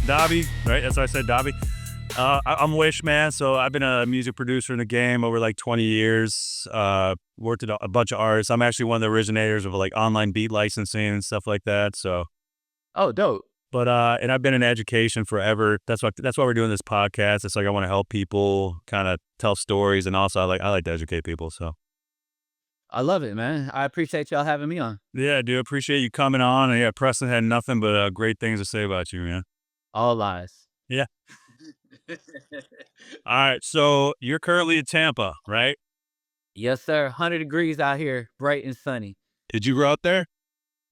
Davy, right? That's what I said, Davy. I'm Wysh, man. So I've been a music producer in the game over like 20 years. Worked at a bunch of artists. I'm actually one of the originators of like online beat licensing and stuff like that. So, Oh, dope. and I've been in education forever. That's why we're doing this podcast. It's like I want to help people kind of tell stories, and also I like to educate people. So I love it, man. I appreciate y'all having me on. yeah, dude, appreciate you coming on. And yeah, Preston had nothing but great things to say about you, man. All lies. Yeah. All right. So you're currently in Tampa, right? Yes, sir. 100 degrees out here, bright and sunny. Did you grow up there?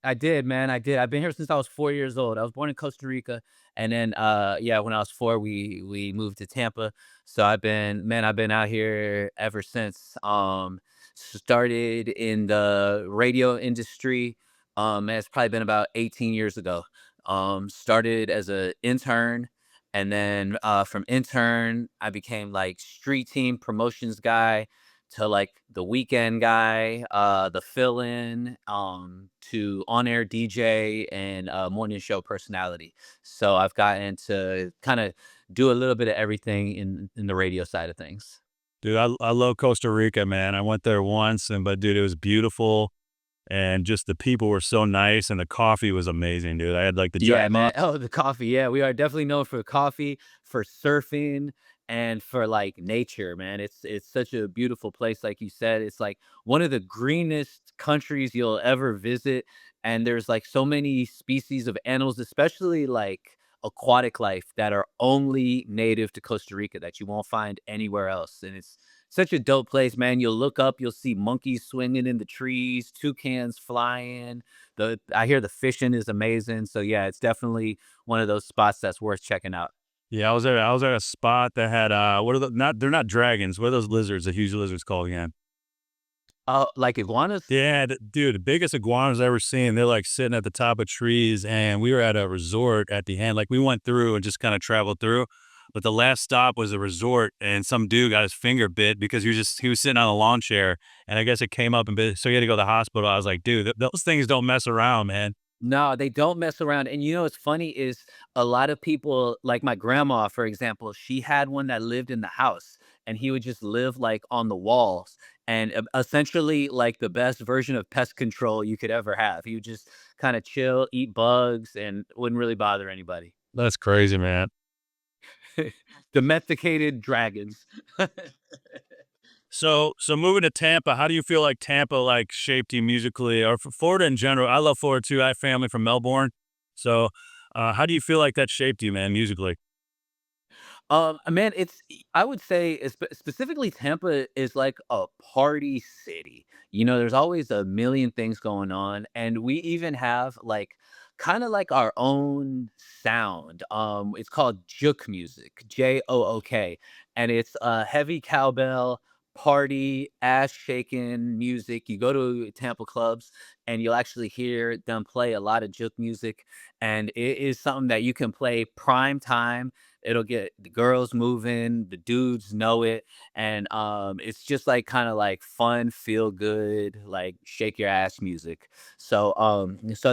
I did, man. I did. I've been here since I was 4 years old. I was born in Costa Rica, and then, yeah, when I was four, we moved to Tampa. So I've been out here ever since. Started in the radio industry. It's probably been about 18 years ago. Started as a intern, and then from intern, I became like street team promotions guy to like the weekend guy, the fill-in, to on-air DJ and morning show personality. So I've gotten to kind of do a little bit of everything in the radio side of things. Dude, I love Costa Rica, man. I went there once, but dude, it was beautiful, and just the people were so nice, and the coffee was amazing, dude. I had like the Yeah, giant man. mug. Oh, the coffee. Yeah, we are definitely known for coffee, for surfing, and for like nature, man. It's such a beautiful place, like you said. It's like one of the greenest countries you'll ever visit, and there's like so many species of animals, especially like aquatic life that are only native to Costa Rica that you won't find anywhere else. And it's such a dope place, man. You'll look up, you'll see monkeys swinging in the trees, toucans flying. I hear the fishing is amazing. So yeah, it's definitely one of those spots that's worth checking out. Yeah, I was at a spot that had what are the not they're not dragons. What are those lizards? The huge lizards called again? Like iguanas? Yeah, dude, the biggest iguanas I ever seen. They're like sitting at the top of trees, and we were at a resort at the end. Like we went through and just kind of traveled through, but the last stop was a resort, and some dude got his finger bit because he was sitting on a lawn chair, and I guess it came up and bit, so he had to go to the hospital. I was like, dude, those things don't mess around, man. No, they don't mess around. And you know what's funny is a lot of people, like my grandma, for example, she had one that lived in the house, and he would just live like on the walls, and essentially like the best version of pest control you could ever have. He would just kind of chill, eat bugs, and wouldn't really bother anybody. That's crazy, man. Domesticated dragons. So moving to Tampa, how do you feel like Tampa like shaped you musically, or for Florida in general? I love Florida too. I have family from Melbourne, so how do you feel like that shaped you, man, musically? Man, I would say specifically Tampa is like a party city. You know, there's always a million things going on, and we even have like kind of like our own sound. It's called Jook music, Jook, and it's heavy cowbell party ass shaking music. You go to Tampa clubs and you'll actually hear them play a lot of Jook music, and it is something that you can play prime time. It'll get the girls moving, the dudes know it, and it's just like kind of like fun, feel good, like shake your ass music. So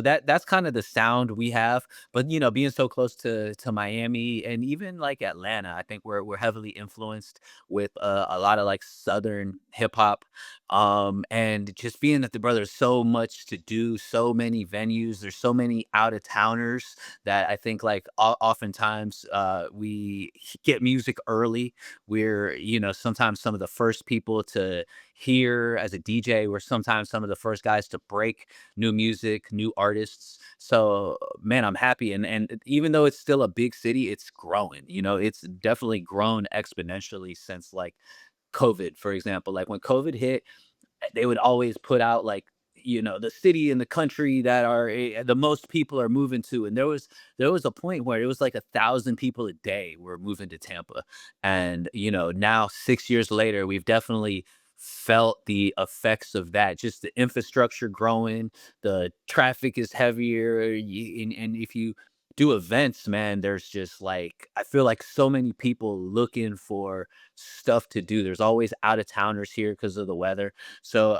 that's kind of the sound we have. But you know, being so close to Miami and even like Atlanta, I think we're heavily influenced with a lot of like Southern hip hop. And just being that the brother's so much to do, so many venues, there's so many out of towners that I think like oftentimes we get music early. We're, you know, sometimes some of the first people to hear as a DJ. We're sometimes some of the first guys to break new music, new artists. So man, I'm happy. And even though it's still a big city, it's growing. You know, it's definitely grown exponentially since like COVID, for example. Like when COVID hit, they would always put out like, you know, the city and the country that are the most people are moving to, and there was a point where it was like 1,000 people a day were moving to Tampa. And you know, now 6 years later, we've definitely felt the effects of that. Just the infrastructure growing, the traffic is heavier, and if you do events, man, there's just like I feel like so many people looking for stuff to do. There's always out of towners here because of the weather. So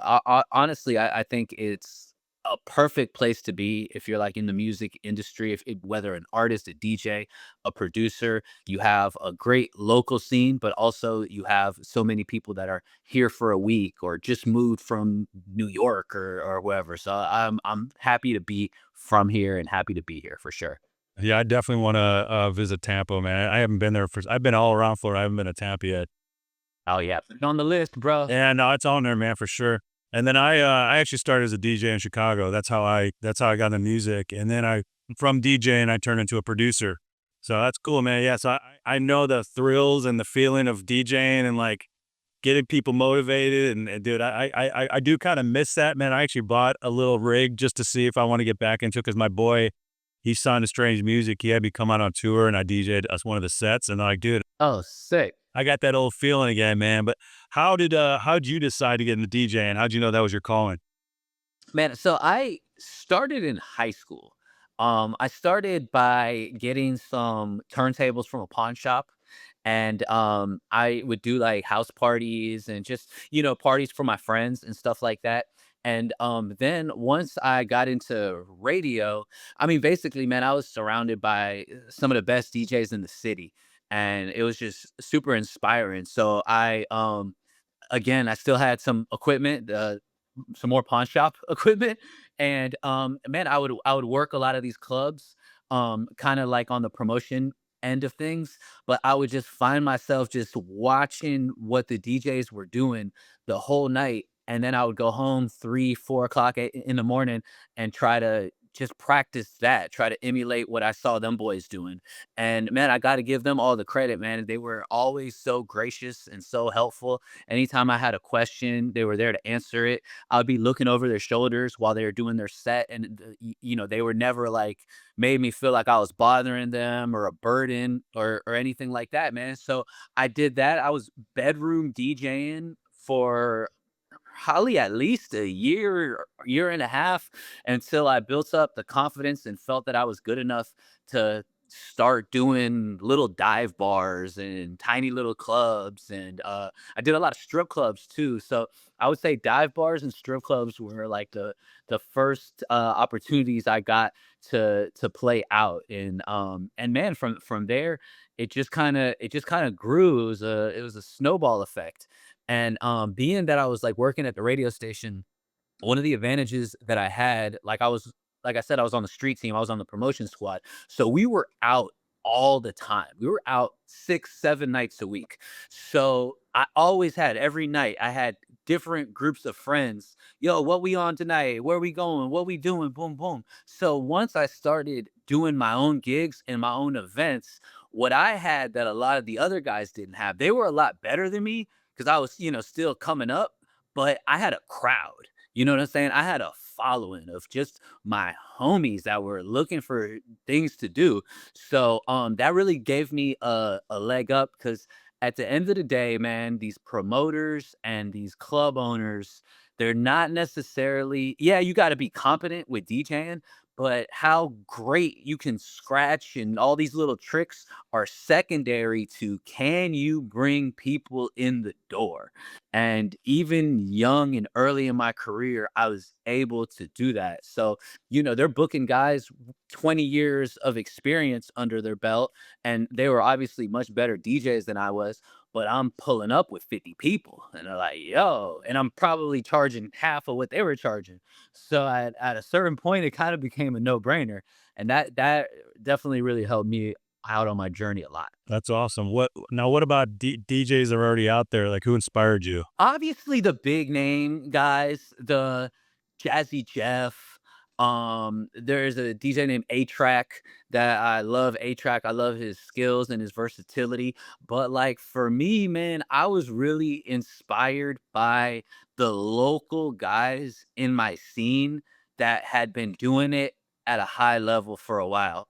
honestly, I think it's a perfect place to be if you're like in the music industry, whether an artist, a DJ, a producer. You have a great local scene, but also you have so many people that are here for a week or just moved from New York or wherever. So I'm happy to be from here and happy to be here for sure. Yeah, I definitely want to visit Tampa, man. I haven't been there for. I've been all around Florida. I haven't been to Tampa yet. Oh yeah, put it on the list, bro. Yeah, no, it's on there, man, for sure. And then I actually started as a DJ in Chicago. That's how I got into music. And then I from DJing I turned into a producer. So that's cool, man. Yeah, so I know the thrills and the feeling of DJing and like getting people motivated and dude, I do kind of miss that, man. I actually bought a little rig just to see if I want to get back into it because my boy, he signed to Strange Music. He had me come out on tour and I DJ'd us one of the sets and I'm like, dude, Oh, sick. I got that old feeling again, man. But how'd you decide to get into DJing? How'd you know that was your calling? Man, so I started in high school. I started by getting some turntables from a pawn shop, and I would do like house parties and just parties for my friends and stuff like that. And then once I got into radio, I mean, basically, man, I was surrounded by some of the best DJs in the city, and it was just super inspiring. So I again, I still had some equipment, some more pawn shop equipment, and man, I would work a lot of these clubs, kind of like on the promotion end of things, but I would just find myself just watching what the DJs were doing the whole night, and then I would go home 3, 4 o'clock in the morning and try to just practice that, try to emulate what I saw them boys doing. And man, I got to give them all the credit, man. They were always so gracious and so helpful. Anytime I had a question, they were there to answer it. I'd be looking over their shoulders while they were doing their set, and they were never like made me feel like I was bothering them or a burden or anything like that, man. So I did that. I was bedroom DJing for probably at least a year and a half until I built up the confidence and felt that I was good enough to start doing little dive bars and tiny little clubs. And I did a lot of strip clubs too. So I would say dive bars and strip clubs were like the first opportunities I got to play out. And man, from there it just kind of grew. It was a snowball effect. And being that I was like working at the radio station, one of the advantages that I had, like I said, I was on the street team, I was on the promotion squad. So we were out all the time. We were out 6, 7 nights a week. So I always had every night, I had different groups of friends. Yo, what we on tonight? Where we going? What we doing? Boom, boom. So once I started doing my own gigs and my own events, what I had that a lot of the other guys didn't have, they were a lot better than me because I was, still coming up, but I had a crowd. You know what I'm saying? I had a following of just my homies that were looking for things to do. So that really gave me a leg up because at the end of the day, man, these promoters and these club owners, they're not necessarily, yeah, you got to be competent with DJing, but how great you can scratch and all these little tricks are secondary to can you bring people in the door? And even young and early in my career, I was able to do that. So, they're booking guys 20 years of experience under their belt, and they were obviously much better DJs than I was. But I'm pulling up with 50 people, and they're like, yo, and I'm probably charging half of what they were charging. So at a certain point, it kind of became a no brainer. And that definitely really helped me out on my journey a lot. That's awesome. What about DJs that are already out there? Like who inspired you? Obviously, the big name guys, the Jazzy Jeff. There's a DJ named A-Track that I love. A-Track, I love his skills and his versatility. But like for me, man, I was really inspired by the local guys in my scene that had been doing it at a high level for a while.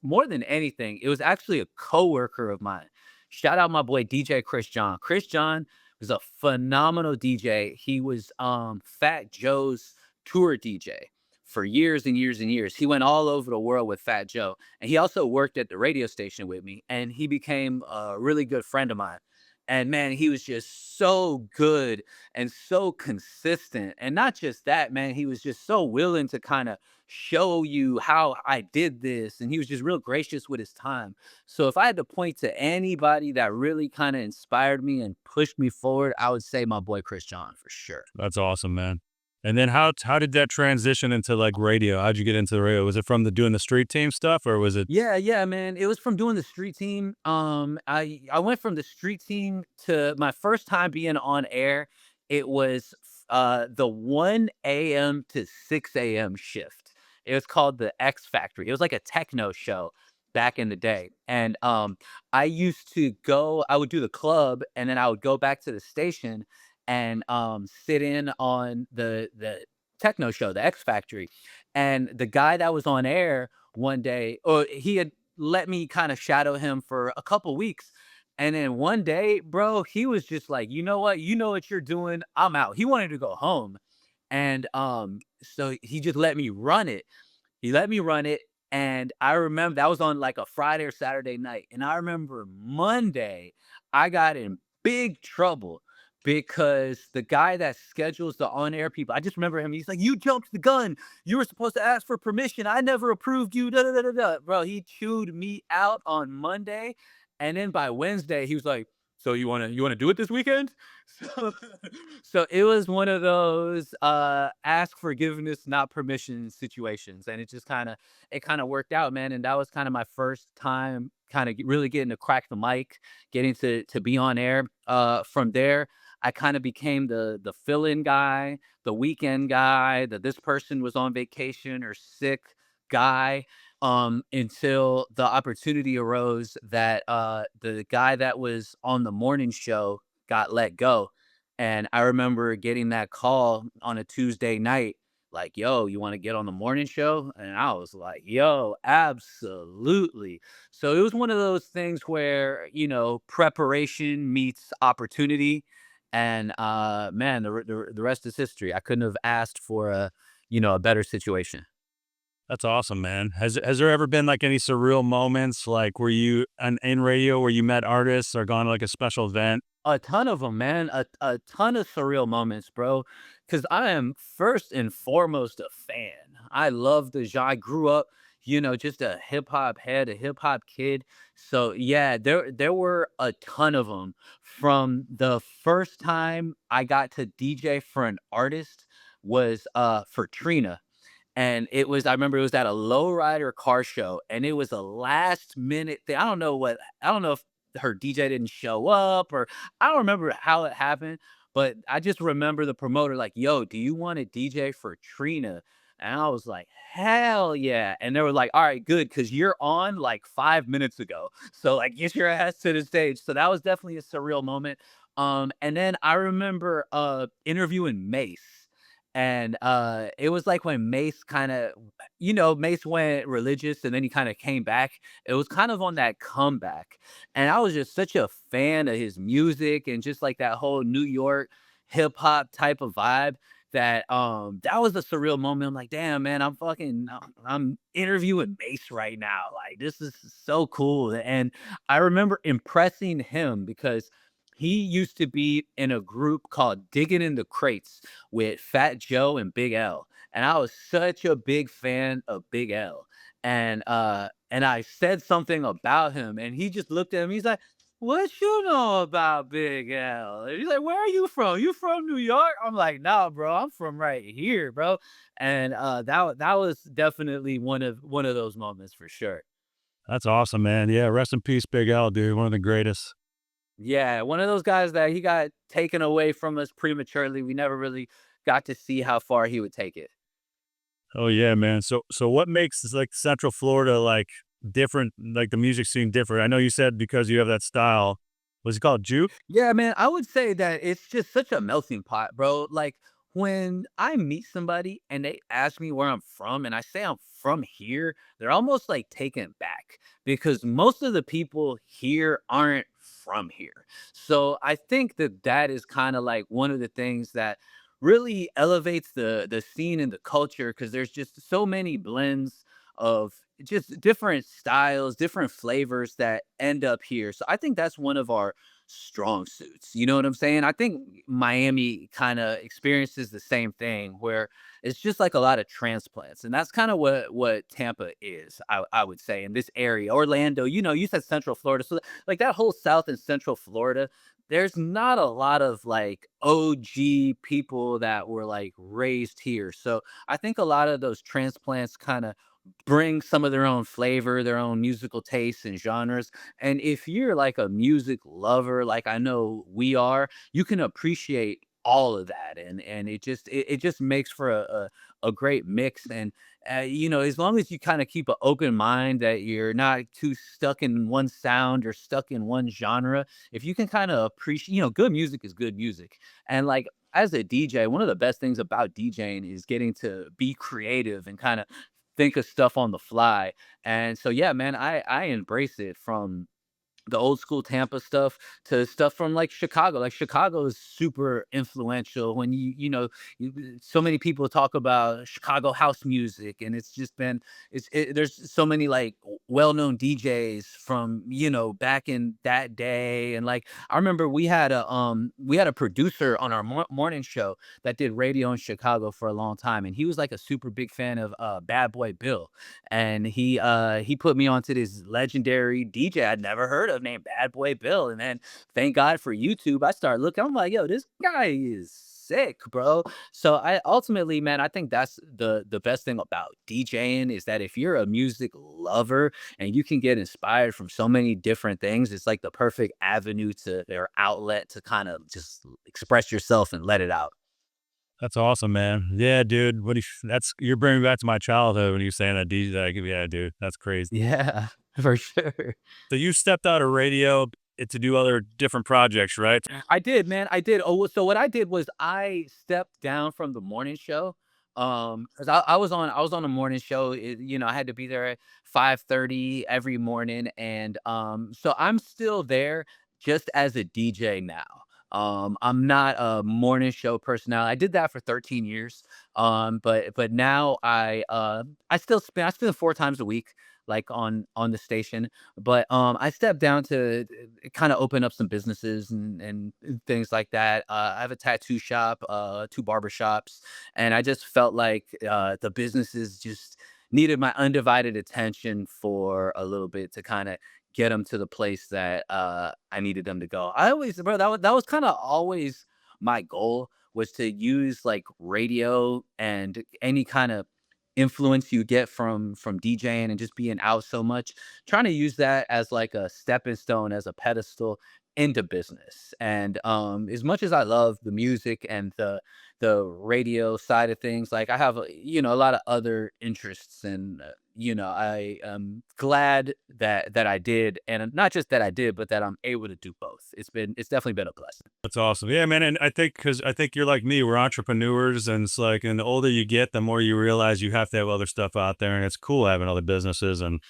More than anything, it was actually a coworker of mine. Shout out my boy DJ Chris John. Chris John was a phenomenal DJ. He was Fat Joe's tour DJ for years and years and years. He went all over the world with Fat Joe. And he also worked at the radio station with me. And he became a really good friend of mine. And man, he was just so good and so consistent. And not just that, man, he was just so willing to kind of show you how I did this. And he was just real gracious with his time. So if I had to point to anybody that really kind of inspired me and pushed me forward, I would say my boy Chris John for sure. That's awesome, man. And then how did that transition into like radio? How'd you get into the radio? Was it from the doing the street team stuff or was it Yeah, yeah, man. It was from doing the street team. I went from the street team to my first time being on air. It was the 1 a.m. to 6 a.m. shift. It was called the X Factory. It was like a techno show back in the day. And I used to go, I would do the club and then I would go back to the station and sit in on the techno show, the X Factory. And the guy that was on air one day, or he had let me kind of shadow him for a couple weeks. And then one day, bro, he was just like, you know what? You know what you're doing. I'm out. He wanted to go home. And so he just let me run it. He let me run it, and I remember that was on, like, a Friday or Saturday night, and I remember Monday, I got in big trouble because the guy that schedules the on-air people, I just remember him, he's like, "You jumped the gun. You were supposed to ask for permission. I never approved you, da da da da da." Bro, he chewed me out on Monday, and then by Wednesday, he was like, "So you wanna do it this weekend?" So so it was one of those ask forgiveness, not permission situations. And it kind of worked out, man. And that was kind of my first time kind of really getting to crack the mic, getting to be on air. From there, I kind of became the fill-in guy, the weekend guy, that this person was on vacation or sick guy. Until the opportunity arose that the guy that was on the morning show got let go. And I remember getting that call on a Tuesday night, like, "Yo, you want to get on the morning show?" And I was like, "Yo, absolutely." So it was one of those things where, preparation meets opportunity. And man, the rest is history. I couldn't have asked for a better situation. That's awesome, man. Has there ever been like any surreal moments like where you in radio where you met artists or gone to like a special event? A ton of them, man. A ton of surreal moments, bro. Because I am first and foremost a fan. I love the genre. I grew up, just a hip hop head, a hip hop kid. So yeah, there were a ton of them. From the first time I got to DJ for an artist was for Trina. And I remember it was at a lowrider car show, and it was a last minute thing. I don't know if her DJ didn't show up, or I don't remember how it happened, but I just remember the promoter like, "Yo, do you want to DJ for Trina?" And I was like, "Hell yeah." And they were like, "All right, good, because you're on like 5 minutes ago. So like get your ass to the stage." So that was definitely a surreal moment. And then I remember interviewing Mace. And it was like when Mace Mace went religious and then he kind of came back. It was kind of on that comeback. And I was just such a fan of his music and just like that whole New York hip hop type of vibe that was a surreal moment. I'm like, damn, man, I'm interviewing Mace right now. Like, this is so cool. And I remember impressing him because he used to be in a group called Digging in the Crates with Fat Joe and Big L. And I was such a big fan of Big L. And I said something about him, and he just looked at me. He's like, "What you know about Big L?" And he's like, "Where are you from? You from New York?" I'm like, "Nah, bro, I'm from right here, bro." And that was definitely one of those moments for sure. That's awesome, man. Yeah, rest in peace, Big L, dude. One of the greatest. Yeah, one of those guys that he got taken away from us prematurely. We never really got to see how far he would take it. Oh yeah, man. So what makes like Central Florida like different, like the music scene different? I know you said because you have that style. Was it called juke? Yeah, man, I would say that it's just such a melting pot, bro. Like when I meet somebody and they ask me where I'm from and I say I'm from here, they're almost like taken back because most of the people here aren't from here. So I think that is kind of like one of the things that really elevates the scene and the culture because there's just so many blends of just different styles, different flavors that end up here. So I think that's one of our strong suits. You know what I'm saying? I think Miami kind of experiences the same thing where it's just like a lot of transplants, and that's kind of what Tampa is. I would say in this area, Orlando. You know, you said Central Florida, so like that whole South and Central Florida. There's not a lot of like OG people that were like raised here. So I think a lot of those transplants kind of bring some of their own flavor, their own musical tastes and genres. And if you're like a music lover, like I know we are, you can appreciate all of that, and it just makes for a great mix. And you know, as long as you kind of keep an open mind that you're not too stuck in one sound or stuck in one genre, if you can kind of appreciate, you know, good music is good music. And like as a DJ, one of the best things about DJing is getting to be creative and kind of think of stuff on the fly. And so yeah, man, I embrace it from the old school Tampa stuff to stuff from like Chicago. Like Chicago is super influential when you know so many people talk about Chicago house music, and it's just been there's so many like well-known DJs from, you know, back in that day. And like I remember we had a producer on our morning show that did radio in Chicago for a long time, and he was like a super big fan of Bad Boy Bill. And he put me onto this legendary DJ I'd never heard of named Bad Boy Bill. And then thank God for YouTube, I started looking. I'm like, yo, this guy is sick, bro. So I ultimately, man, I think that's the best thing about DJing is that if you're a music lover and you can get inspired from so many different things, it's like the perfect avenue to or outlet to kind of just express yourself and let it out. That's awesome, man. Yeah, dude. That's you're bringing me back to my childhood when you're saying that DJ. Like, yeah, dude, that's crazy. Yeah, for sure. So you stepped out of radio to do other different projects, right? I did, man. I did. Oh, so what I did was I stepped down from the morning show. Because I was on a morning show. You know, I had to be there at 5:30 every morning. And so I'm still there just as a DJ now. I'm not a morning show personality. I did that for 13 years. But now I spend 4 times a week like on the station. But I stepped down to kind of open up some businesses and things like that. I have a tattoo shop, two barber shops, and I just felt like the businesses just needed my undivided attention for a little bit to kind of get them to the place that I needed them to go. I always, bro, that was kind of always my goal was to use like radio and any kind of influence you get from DJing and just being out so much, trying to use that as like a stepping stone, as a pedestal into business. And as much as I love the music and the radio side of things, like I have you know, a lot of other interests. And you know, I am glad that I did, and not just that I did, but that I'm able to do both. It's definitely been a blessing. That's awesome. Yeah, man. And I think because I think you're like me, we're entrepreneurs, and it's like, and the older you get, the more you realize you have to have other stuff out there, and it's cool having other businesses. And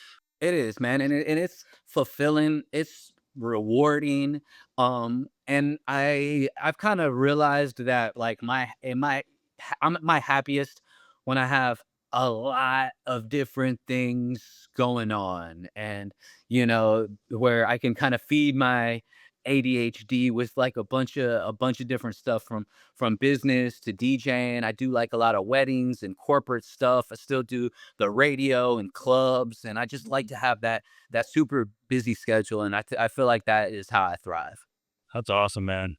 It is, man, and it's fulfilling, it's rewarding, and I've kinda realized that, like, I'm at my happiest when I have a lot of different things going on. And, you know, where I can kinda feed my ADHD with, like, a bunch of different stuff from business to DJing. I do, like, a lot of weddings and corporate stuff. I still do the radio and clubs, and I just like to have that super busy schedule. And I feel like that is how I thrive. that's awesome, man.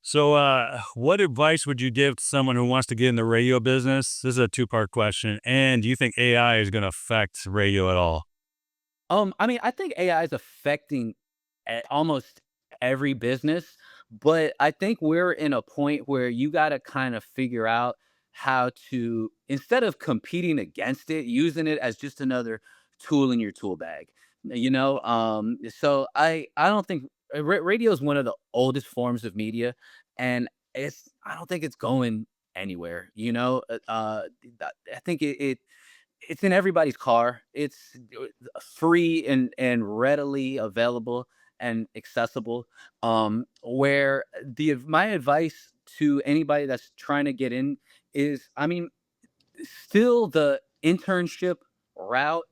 So, what advice would you give to someone who wants to get in the radio business? This is a two-part question. And do you think AI is going to affect radio at all? I mean, I think AI is affecting almost every business, but I think we're in a point where you got to kind of figure out how to, instead of competing against it, using it as just another tool in your tool bag. You know, so I don't think radio is one of the oldest forms of media, and I don't think it's going anywhere. You know, I think it's in everybody's car. It's free and readily available and accessible. Where the my advice to anybody that's trying to get in is, I mean, still the internship route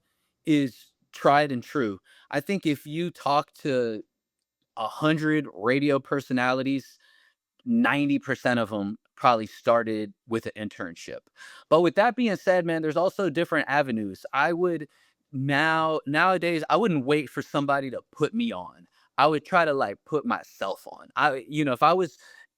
is tried and true. I think if you talk to 100 radio personalities, 90% of them probably started with an internship. But with that being said, man, there's also different avenues. I would nowadays I wouldn't wait for somebody to put me on. I would try to like put myself on.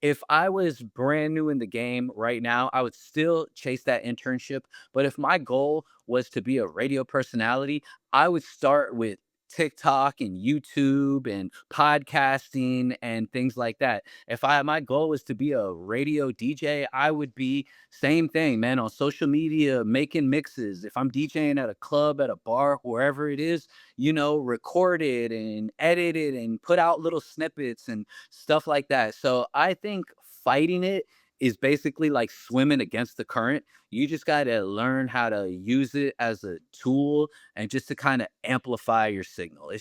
If I was brand new in the game right now, I would still chase that internship. But if my goal was to be a radio personality, I would start with TikTok and YouTube and podcasting and things like that. If I my goal was to be a radio DJ, I would be same thing, man, on social media, making mixes. If I'm DJing at a club, at a bar, wherever it is, record it and edit it and put out little snippets and stuff like that. So I think fighting it is basically like swimming against the current. You just got to learn how to use it as a tool and just to kind of amplify your signal.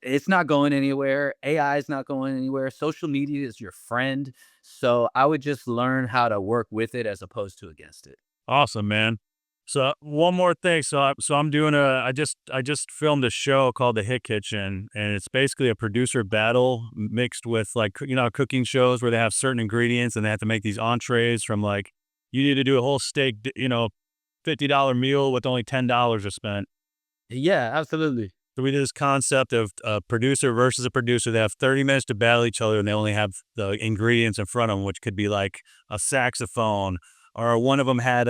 It's not going anywhere. AI is not going anywhere. Social media is your friend. So I would just learn how to work with it as opposed to against it. Awesome, man. So one more thing. I'm doing I just filmed a show called The Hit Kitchen, and it's basically a producer battle mixed with like cooking shows where they have certain ingredients and they have to make these entrees from like you need to do a whole steak, $50 meal with only $10 to spend. Yeah, absolutely. So we did this concept of a producer versus a producer. They have 30 minutes to battle each other, and they only have the ingredients in front of them, which could be like a saxophone, or one of them had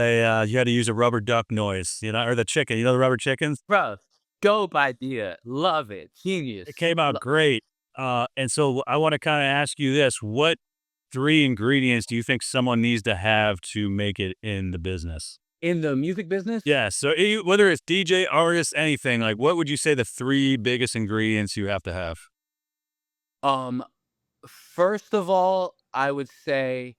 you had to use a rubber duck noise, or the chicken, the rubber chickens. Bro, dope idea. Love it. It Genius. came out great. And so I want to kind of ask you this: what three ingredients do you think someone needs to have to make it in the business? In the music business, Yeah. So whether it's DJ, artist, anything, like what would you say the three biggest ingredients you have to have? um, first of all, I would say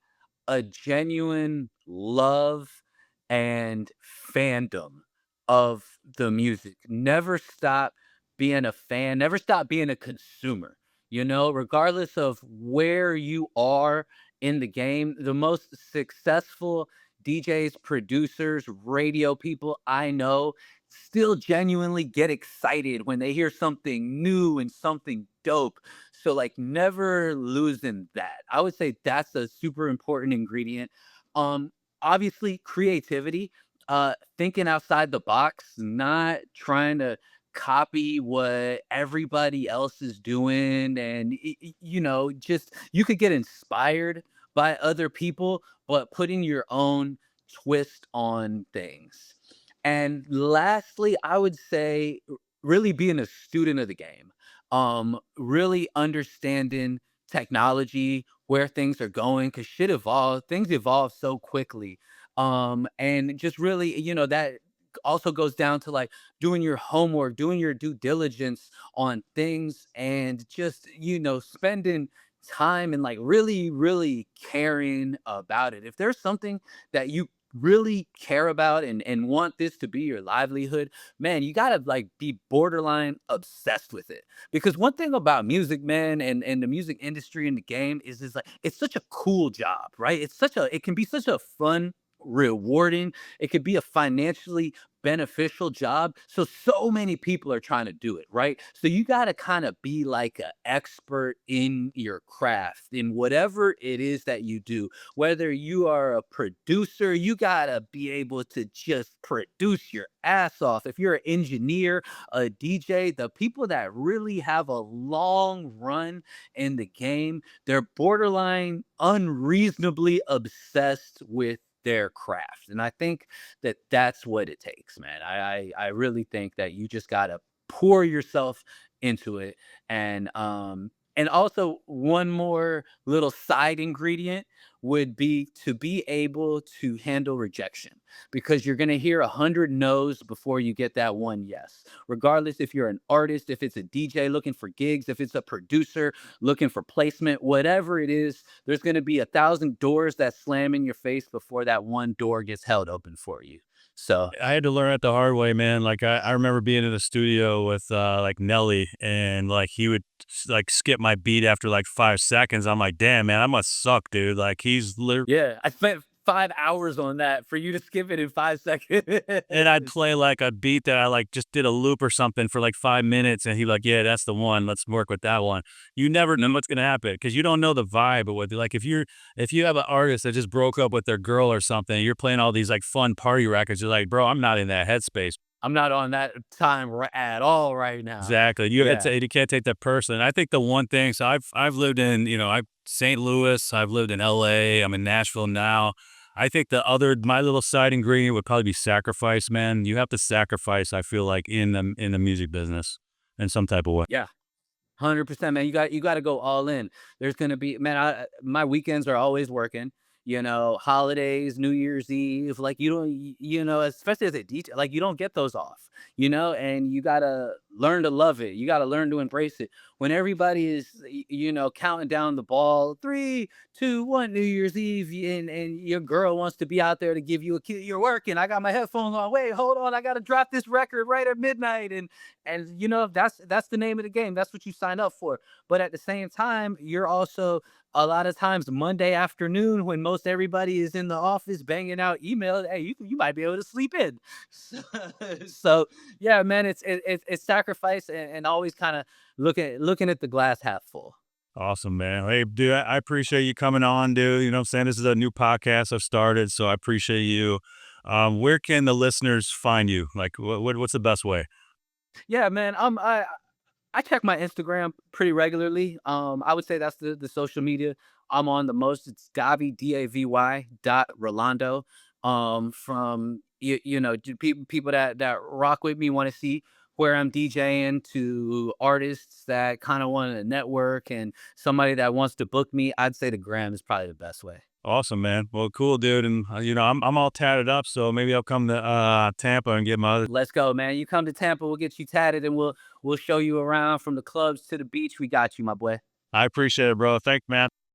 a genuine love and fandom of the music. Never stop being a fan, never stop being a consumer. Regardless of where you are in the game, the most successful DJs, producers, radio people I know still genuinely get excited when they hear something new and something dope. So like never losing that. I would say that's a super important ingredient. Um Obviously creativity, thinking outside the box, not trying to copy what everybody else is doing and just you could get inspired by other people but putting your own twist on things. And lastly, I would say really being a student of the game, really understanding technology, where things are going, because things evolve so quickly. And just really, that also goes down to like doing your homework, doing your due diligence on things, and just, spending time and like really, really caring about it. If there's something that you really care about and want this to be your livelihood, man, you gotta like be borderline obsessed with it. Because one thing about music, man, and the music industry and the game is like it's such a cool job, right? It can be such a fun, rewarding, it could be a financially beneficial job. So many people are trying to do it, right? So you got to kind of be like an expert in your craft, in whatever it is that you do. Whether you are a producer, you got to be able to just produce your ass off. If you're an engineer, a DJ, the people that really have a long run in the game, they're borderline unreasonably obsessed with their craft. And I think that that's what it takes, man. I really think that you just gotta pour yourself into it. And also one more little side ingredient would be to be able to handle rejection, because you're going to hear 100 no's before you get that one yes. Regardless if you're an artist, if it's a DJ looking for gigs, if it's a producer looking for placement, whatever it is, there's going to be 1,000 doors that slam in your face before that one door gets held open for you. So I had to learn it the hard way, man. Like I remember being in the studio with like Nelly, and like he would like skip my beat after like 5 seconds. I'm like, damn, man, I must suck, dude. Like he's literally yeah, 5 hours on that for you to skip it in 5 seconds. And I'd play like a beat that I like just did a loop or something for like 5 minutes, and he'd be like, "Yeah, that's the one. Let's work with that one." You never know what's gonna happen because you don't know the vibe of what like if you have an artist that just broke up with their girl or something, you're playing all these like fun party records. You're like, bro, I'm not in that headspace. I'm not on that time at all right now. Exactly. Yeah. You can't take that person. I think the one thing, so I've lived in, I St. Louis, I've lived in LA, I'm in Nashville now. I think my little side ingredient would probably be sacrifice, man. You have to sacrifice, I feel like, in the music business in some type of way. Yeah. 100%, man. You got to go all in. There's gonna be, man. My weekends are always working. Holidays, New Year's Eve, like you don't, especially as a DJ, like you don't get those off. And you gotta learn to love it. You gotta learn to embrace it. When everybody is, counting down the ball, 3, 2, 1, New Year's Eve, and your girl wants to be out there to give you a kiss. You're working. I got my headphones on. Wait, hold on. I gotta drop this record right at midnight, and that's the name of the game. That's what you sign up for. But at the same time, you're also a lot of times Monday afternoon when most everybody is in the office banging out emails. Hey, you might be able to sleep in. So, so, yeah, man, it's sacrifice, and always kind of looking at the glass half full. Awesome, man. Hey, dude, I appreciate you coming on, dude. You know what I'm saying? This is a new podcast I've started, so I appreciate you. Where can the listeners find you? Like, what's the best way? Yeah, man. I check my Instagram pretty regularly. I would say that's the social media I'm on the most. It's Davy Davy dot Rolando. From people that rock with me want to see where I'm DJing, to artists that kind of want to network, and somebody that wants to book me. I'd say the gram is probably the best way. Awesome, man. Well, cool, dude. And I'm all tatted up, so maybe I'll come to Tampa and get my other. Let's go, man. You come to Tampa, we'll get you tatted, and we'll show you around from the clubs to the beach. We got you, my boy. I appreciate it, bro. Thanks, man.